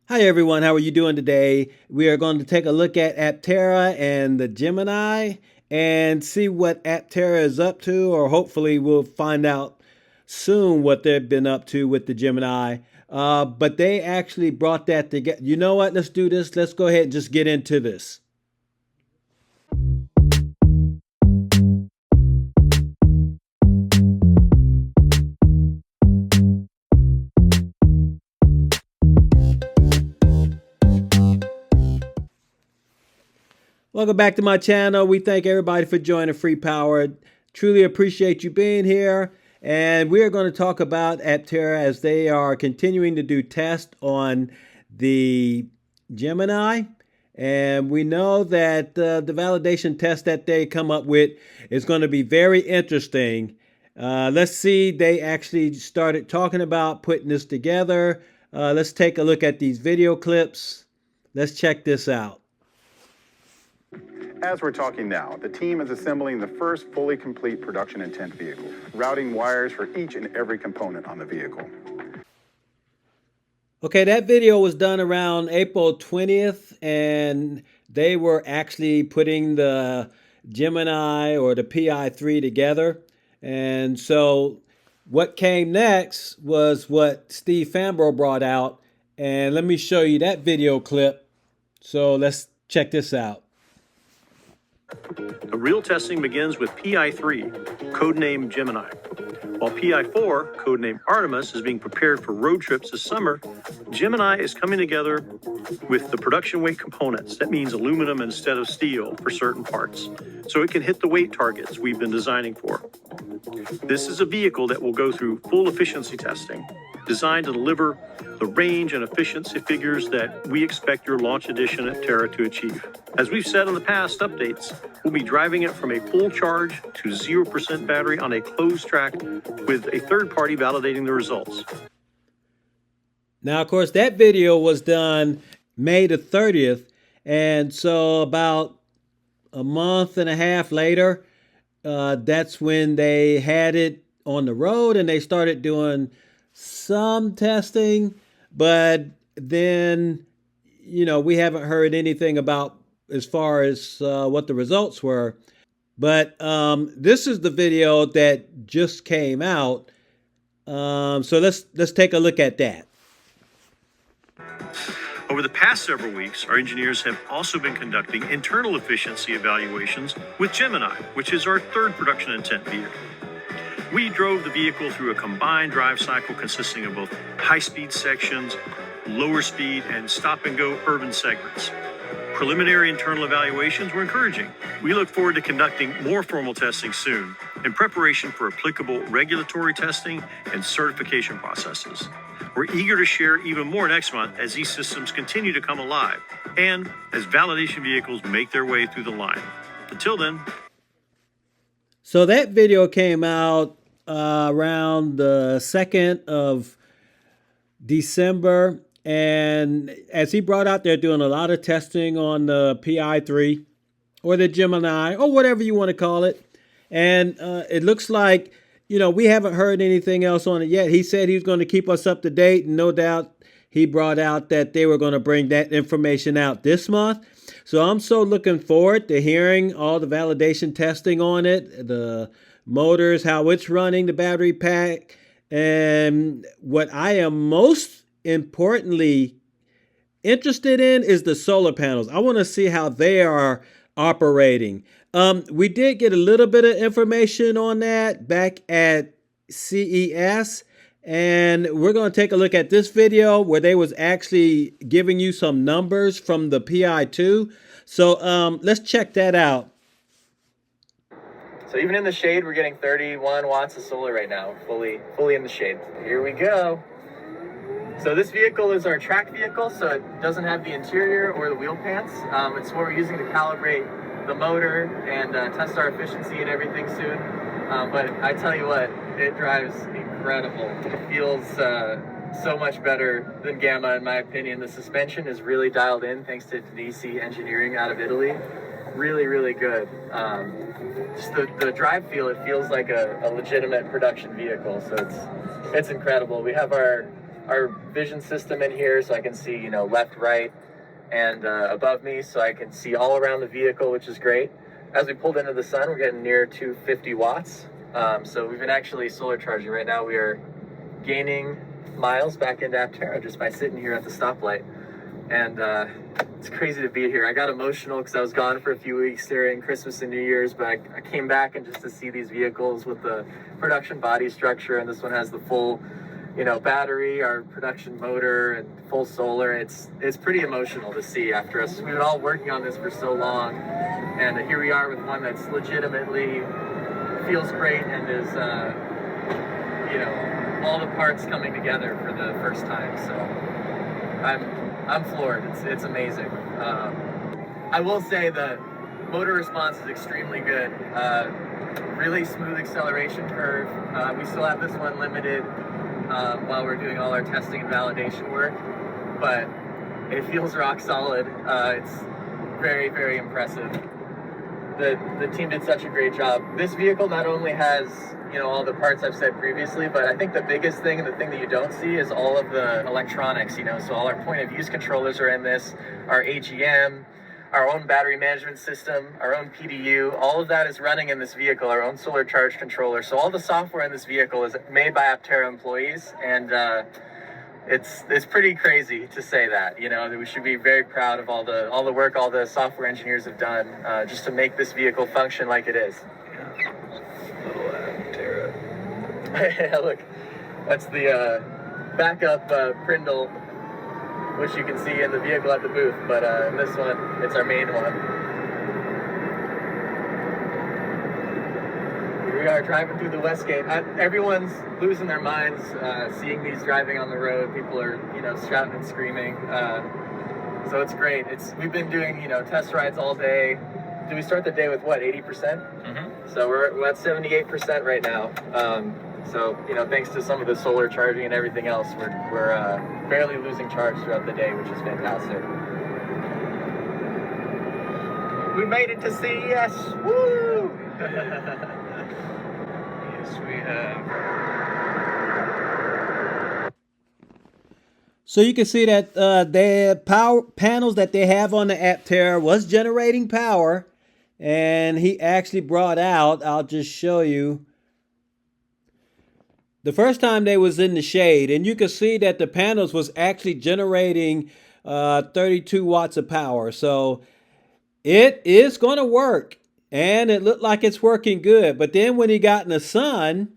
Hi everyone, how are you doing today? We are going to take a look at Aptera and the Gemini and see what Aptera is up to, or hopefully we'll find out soon what they've been up to with the Gemini. But they actually brought that together. You know what? Let's do this. Let's go ahead and just get into this. Welcome back to my channel. We thank everybody for joining Free Power. Truly appreciate you being here. And we're going to talk about Aptera as they are continuing to do tests on the Gemini. And we know that the validation test that they come up with is going to be very interesting. Let's see, they actually started talking about putting this together. Let's take a look at these video clips. Let's check this out. As we're talking now, the team is assembling the first fully complete production intent vehicle, routing wires for each and every component on the vehicle. Okay, that video was done around April 20th, and they were actually putting the Gemini or the PI3 together. And so what came next was what Steve Fambro brought out. And let me show you that video clip. So let's check this out. The real testing begins with PI3, codenamed Gemini. While PI4, codenamed Artemis, is being prepared for road trips this summer, Gemini is coming together with the production weight components. That means aluminum instead of steel for certain parts, so it can hit the weight targets we've been designing for. This is a vehicle that will go through full efficiency testing, designed to deliver the range and efficiency figures that we expect your launch edition Aptera to achieve. As we've said in the past updates, we'll be driving it from a full charge to 0% battery on a closed track with a third party validating the results. Now, of course, that video was done May the 30th. And so about a month and a half later, that's when they had it on the road and they started doing some testing. But then, we haven't heard anything about as far as what the results were. But this is the video that just came out. So let's take a look at that. Over the past several weeks, our engineers have also been conducting internal efficiency evaluations with Gemini, which is our third production intent vehicle. We drove the vehicle through a combined drive cycle consisting of both high-speed sections, lower speed, and stop-and-go urban segments. Preliminary internal evaluations were encouraging. We look forward to conducting more formal testing soon in preparation for applicable regulatory testing and certification processes. We're eager to share even more next month as these systems continue to come alive and as validation vehicles make their way through the line. Until then. So that video came out around the 2nd of December. And as he brought out, they're doing a lot of testing on the PI3 or the Gemini or whatever you want to call it. And it looks like, we haven't heard anything else on it yet. He said he was going to keep us up to date. And no doubt he brought out that they were going to bring that information out this month. So I'm so looking forward to hearing all the validation testing on it, the motors, how it's running, the battery pack. And what I am most importantly interested in is the solar panels. I want to see how they are operating. We did get a little bit of information on that back at CES, and we're going to take a look at this video where they was actually giving you some numbers from the PI2. So let's check that out. So even in the shade, we're getting 31 watts of solar right now, fully in the shade. Here we go. So this vehicle is our track vehicle, so it doesn't have the interior or the wheel pants. It's what we're using to calibrate the motor and test our efficiency and everything soon. But I tell you what, it drives incredible. It feels so much better than Gamma, in my opinion. The suspension is really dialed in thanks to DC engineering out of Italy. Really, really good. Just the drive feel, it feels like a legitimate production vehicle. So it's incredible. We have our our vision system in here, so I can see, you know, left, right, and above me, so I can see all around the vehicle, which is great. As we pulled into the sun, we're getting near 250 watts. So we've been actually solar charging. Right now we are gaining miles back into Aptera just by sitting here at the stoplight. And it's crazy to be here. I got emotional because I was gone for a few weeks during Christmas and New Year's, but I came back and just to see these vehicles with the production body structure, and this one has the full, you know, battery, our production motor, and full solar. It's pretty emotional to see after us. We've been all working on this for so long, and here we are with one that's legitimately feels great and is, you know, all the parts coming together for the first time. So I'm floored. It's amazing. I will say the motor response is extremely good. Really smooth acceleration curve. We still have this one limited while we're doing all our testing and validation work, but it feels rock solid. It's very, very impressive. The team did such a great job. This vehicle not only has, you know, all the parts I've said previously, but I think the biggest thing and the thing that you don't see is all of the electronics, you know. So all our point of use controllers are in this, our AGM, our own battery management system, our own PDU, all of that is running in this vehicle, our own solar charge controller. So all the software in this vehicle is made by Aptera employees, and it's pretty crazy to say that, you know, that we should be very proud of all the work all the software engineers have done just to make this vehicle function like it is. Yeah, look, that's the backup Prindle, which you can see in the vehicle at the booth, but in this one, it's our main one. Here we are driving through the Westgate. Everyone's losing their minds seeing these driving on the road. People are, you know, shouting and screaming. So it's great. We've been doing, you know, test rides all day. Do we start the day with what, 80%? Mm-hmm. So we're at 78% right now. So, you know, thanks to some of the solar charging and everything else, we're barely losing charge throughout the day, which is fantastic. We made it to CES! Woo! Yes, we have. So you can see that the power panels that they have on the Aptera was generating power, and he actually brought out, I'll just show you, the first time they was in the shade, and you can see that the panels was actually generating 32 watts of power. So it is going to work, and it looked like it's working good. But then when he got in the sun,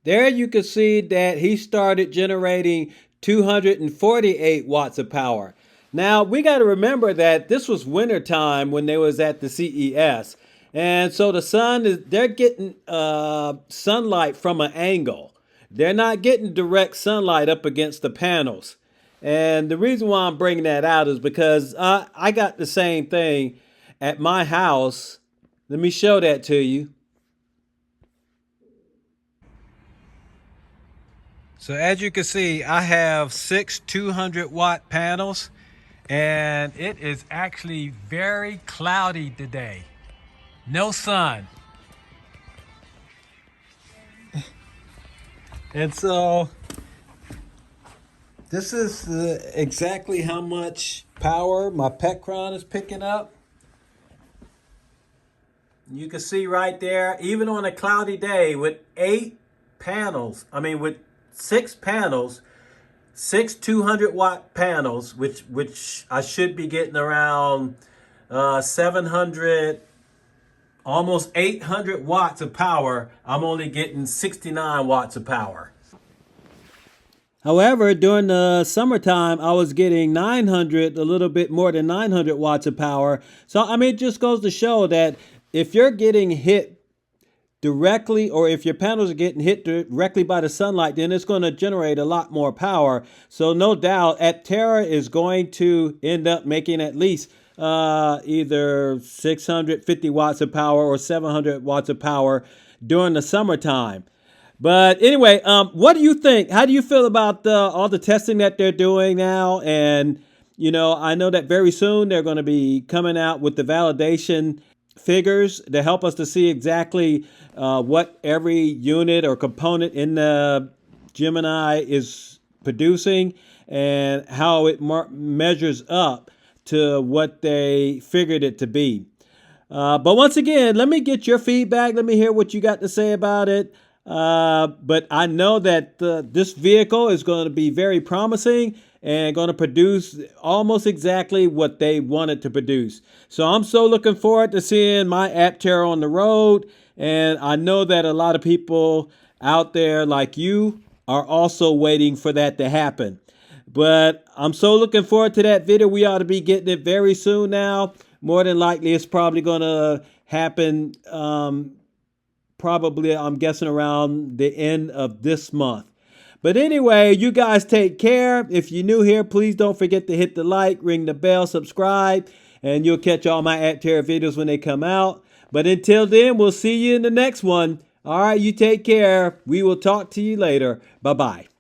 there you can see that he started generating 248 watts of power. Now, we got to remember that this was winter time when they was at the CES. And so the sun they're getting sunlight from an angle. They're not getting direct sunlight up against the panels. And the reason why I'm bringing that out is because I got the same thing at my house. Let me show that to you. So as you can see, I have 6 200-watt panels, and it is actually very cloudy today. No sun. And so this is exactly how much power my Petcron is picking up. You can see right there, even on a cloudy day with 6 panels, 6 200-watt panels, which I should be getting around 700, almost 800 watts of power. I'm only getting 69 watts of power. However, during the summertime, I was getting 900, a little bit more than 900 watts of power. So, it just goes to show that if you're getting hit directly, or if your panels are getting hit directly by the sunlight, then it's going to generate a lot more power. So no doubt, Aptera is going to end up making at least either 650 watts of power or 700 watts of power during the summertime. But anyway, what do you think? How do you feel about all the testing that they're doing now? And, I know that very soon they're going to be coming out with the validation figures to help us to see exactly what every unit or component in the Gemini is producing and how it measures up to what they figured it to be. But once again, let me get your feedback. Let me hear what you got to say about it. But I know that this vehicle is going to be very promising and going to produce almost exactly what they wanted to produce. So I'm so looking forward to seeing my Aptera on the road. And I know that a lot of people out there like you are also waiting for that to happen. But I'm so looking forward to that video. We ought to be getting it very soon now. More than likely, it's probably going to happen probably, I'm guessing, around the end of this month. But anyway, you guys take care. If you're new here, please don't forget to hit the like, ring the bell, subscribe, and you'll catch all my Aptera videos when they come out. But until then, we'll see you in the next one. All right, you take care. We will talk to you later. Bye-bye.